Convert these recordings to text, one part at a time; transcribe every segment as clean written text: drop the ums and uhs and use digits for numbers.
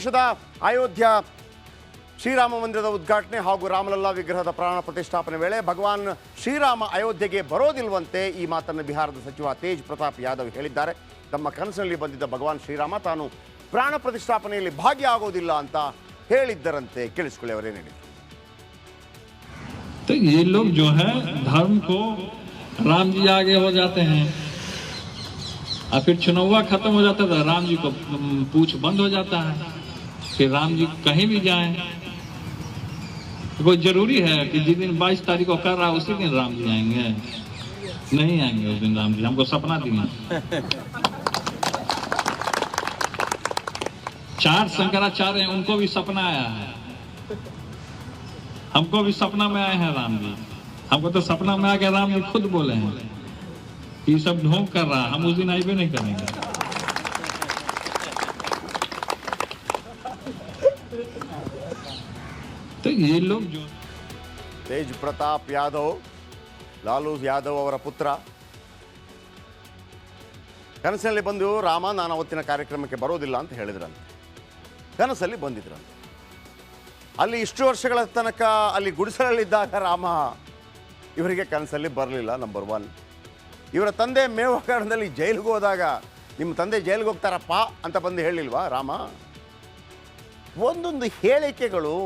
ಪ್ರದೇಶದ ಅಯೋಧ್ಯ ಶ್ರೀರಾಮ ಮಂದಿರದ ಉದ್ಘಾಟನೆ ಹಾಗೂ ರಾಮಲಲ್ಲಾ ವಿಗ್ರಹದ ಪ್ರಾಣ ಪ್ರತಿಷ್ಠಾಪನೆ ವೇಳೆ ಭಗವಾನ್ ಶ್ರೀರಾಮ ಅಯೋಧ್ಯೆಗೆ ಬರೋದಿಲ್ವಂತೆ. ಈ ಮಾತನ್ನು ಬಿಹಾರದ ಸಚಿವ ತೇಜ್ ಪ್ರತಾಪ್ ಯಾದವ್ ಹೇಳಿದ್ದಾರೆ. ತಮ್ಮ ಕನಸಿನಲ್ಲಿ ಬಂದಿದ್ದ ಭಗವಾನ್ ಶ್ರೀರಾಮ ತಾನು ಪ್ರಾಣ ಪ್ರತಿಷ್ಠಾಪನೆಯಲ್ಲಿ ಭಾಗಿಯಾಗೋದಿಲ್ಲ ಅಂತ ಹೇಳಿದ್ದರಂತೆ. ಕೇಳಿಸ್ಕೊಳ್ಳಿ ಅವರೇನು ಹೇಳಿದ್ರು. तो ये लोग जो है धर्म को राम जी आगे हो जाते हैं और फिर चुनाव खत्म हो जाता है तो राम जी को पूछ बंद हो जाता है। फिर राम जी कहीं भी जाएं तो कोई जरूरी है कि जिस दिन 22 तारीख को कर रहा उसी दिन राम जी आएंगे? नहीं आएंगे उस दिन राम जी, हमको सपना दिए। 4 शंकराचार्य हैं, उनको भी सपना आया है, हमको भी सपना में आए हैं राम जी। हमको तो सपना में आके राम जी खुद बोले हैं ये सब ढोंग कर रहा, हम उस दिन आईबे नहीं करेंगे। तो ये लोग जो ತೇಜ್ ಪ್ರತಾಪ್ ಯಾದವ್, ಲಾಲೂ ಯಾದವ್ ಅವರ ಪುತ್ರ, ಕನಸಿನಲ್ಲಿ ಬಂದು ರಾಮ ನಾನು ಅವತ್ತಿನ ಕಾರ್ಯಕ್ರಮಕ್ಕೆ ಬರೋದಿಲ್ಲ ಅಂತ ಹೇಳಿದ್ರಂತೆ. ಕನಸಲ್ಲಿ ಬಂದಿದ್ರಂತೆ. ಅಲ್ಲಿ ಇಷ್ಟು ವರ್ಷಗಳ ತನಕ ಅಲ್ಲಿ ಗುಡಿಸಲಲ್ಲಿದ್ದಾಗ ರಾಮ ಇವರಿಗೆ ಕನಸಲ್ಲಿ ಬರಲಿಲ್ಲ. ನಂಬರ್ 1. ಇವರ ತಂದೆ ಮೇವಕಾರಣದಲ್ಲಿ ಜೈಲಿಗೆ ಹೋದಾಗ ನಿಮ್ಮ ತಂದೆ ಜೈಲಿಗೆ ಹೋಗ್ತಾರಪ್ಪ ಅಂತ ಬಂದು ಹೇಳಿಲ್ವಾ ರಾಮ? ಒಂದೊಂದು ಹೇಳಿಕೆಗಳು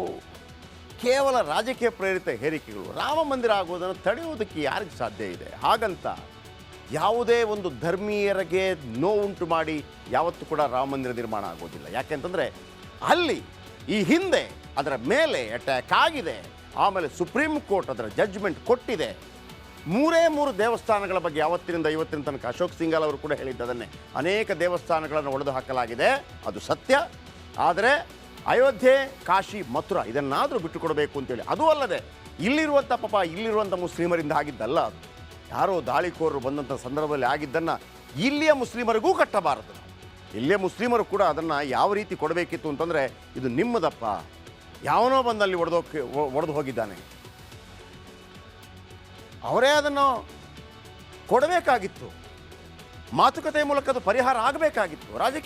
ಕೇವಲ ರಾಜಕೀಯ ಪ್ರೇರಿತ ಹೇಳಿಕೆಗಳು. ರಾಮ ಮಂದಿರ ಆಗೋದನ್ನು ತಡೆಯುವುದಕ್ಕೆ ಯಾರಿಗೆ ಸಾಧ್ಯ ಇದೆ? ಹಾಗಂತ ಯಾವುದೇ ಒಂದು ಧರ್ಮೀಯರಿಗೆ ನೋವುಂಟು ಮಾಡಿ ಯಾವತ್ತೂ ಕೂಡ ರಾಮ ಮಂದಿರ ನಿರ್ಮಾಣ ಆಗೋದಿಲ್ಲ. ಯಾಕೆಂತಂದರೆ ಅಲ್ಲಿ ಈ ಹಿಂದೆ ಅದರ ಮೇಲೆ ಅಟ್ಯಾಕ್ ಆಗಿದೆ. ಆಮೇಲೆ ಸುಪ್ರೀಂ ಕೋರ್ಟ್ ಅದರ ಜಡ್ಜ್ಮೆಂಟ್ ಕೊಟ್ಟಿದೆ. 3 ದೇವಸ್ಥಾನಗಳ ಬಗ್ಗೆ ಯಾವತ್ತಿನಿಂದ ಇವತ್ತಿನ ತನಕ ಅಶೋಕ್ ಸಿಂಘಾಲ್ ಅವರು ಕೂಡ ಹೇಳಿದ್ದದನ್ನೇ. ಅನೇಕ ದೇವಸ್ಥಾನಗಳನ್ನು ಒಡೆದು ಹಾಕಲಾಗಿದೆ, ಅದು ಸತ್ಯ. ಆದರೆ ಅಯೋಧ್ಯೆ, ಕಾಶಿ, ಮಥುರಾ ಇದನ್ನಾದರೂ ಬಿಟ್ಟುಕೊಡಬೇಕು ಅಂತೇಳಿ. ಅದೂ ಅಲ್ಲದೆ ಇಲ್ಲಿರುವಂಥ ಮುಸ್ಲಿಮರಿಂದ ಆಗಿದ್ದಲ್ಲ ಅದು. ಯಾರೋ ದಾಳಿಕೋರರು ಬಂದಂಥ ಸಂದರ್ಭದಲ್ಲಿ ಆಗಿದ್ದನ್ನು ಇಲ್ಲಿಯ ಮುಸ್ಲಿಮರಿಗೂ ಕಟ್ಟಬಾರದು. ಇಲ್ಲಿಯ ಮುಸ್ಲಿಮರು ಕೂಡ ಅದನ್ನು ಯಾವ ರೀತಿ ಕೊಡಬೇಕಿತ್ತು ಅಂತಂದರೆ, ಇದು ನಿಮ್ಮದಪ್ಪ, ಯಾವನೋ ಬಂದಲ್ಲಿ ಒಡೆದು ಹೋಗಿದ್ದಾನೆ, ಅವರೇ ಅದನ್ನು ಕೊಡಬೇಕಾಗಿತ್ತು. ಮಾತುಕತೆ ಮೂಲಕ ಅದು ಪರಿಹಾರ ಆಗಬೇಕಾಗಿತ್ತು. ರಾಜಕೀಯ